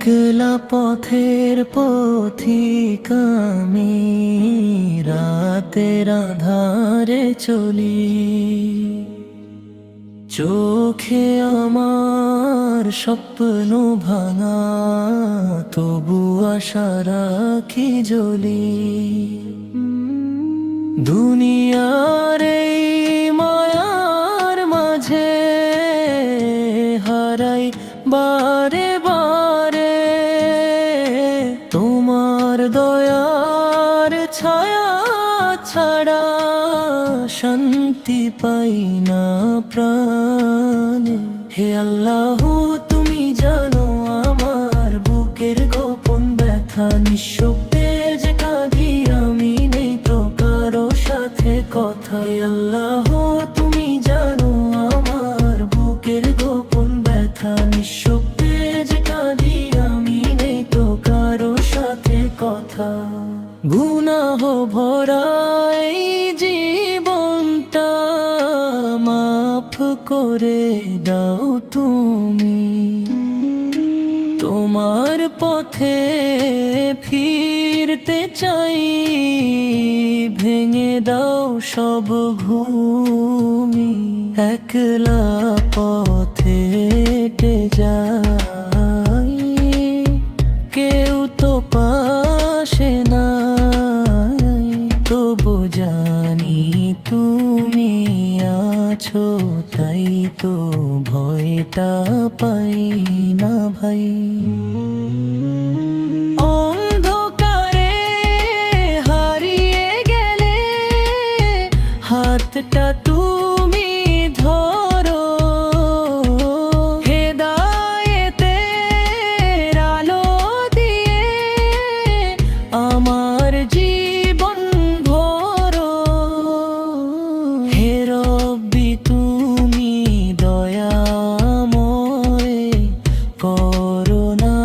একলা পথের পথিক আমি, রাতের আঁধারে চলি। চোখে আমার স্বপ্ন ভাঙা, তবু আশা রাখি জ্বলি। দুনিয়ার এই মায়ার মাঝে হারাই বারে বারে, তোমার দয়ার ছায়া ছাড়া শান্তি পাই না প্রাণে। হে আল্লাহ, তুমি জানো আমার বুকের গোপন ব্যথা। নিঃশব্দে যে কাঁদি আমি, নেই তো কারো সাথে কথা। হে আল্লাহ, তুমি জানো আমার বুকের গোপন ব্যথা। নিঃশব্দে যে কাঁদি আমি, নেই তো কারো সাথে কথা। গুনাহ ভরা এই জীবনটা মাফ করে দাও তুমি। তোমার পথে ফিরতে চাই, ভেঙে দাও সব ঘুমি। একলা পথে হেঁটে যাই, কেউ তো পাশে নাই, তবু জানি তুমি আছো, তাই তো ভয়টা পাই না ভাই। অন্ধকারে হারিয়ে গেলে হাতটা তুমি ধরো, হেদায়েতের আলো দিয়ে আমার জীবন ভরো। হে রব্বি, তুমি দয়াময়, করুণা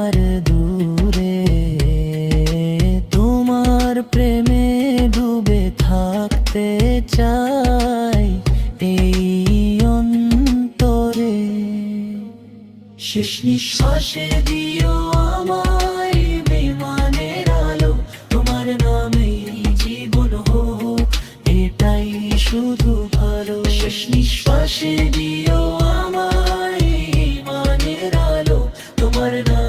আর দূরে। তোমার প্রেমে ডুবে থাকতে চাই এই অন্তরে। শেষ নিঃশ্বাসে দিও আমায় বিমানের আলো, তোমার নামেই জীবন হোক, এটাই শুধু ভালো। শেষ নিঃশ্বাসে দিও আমায় বিমানের আলো, তোমার নামে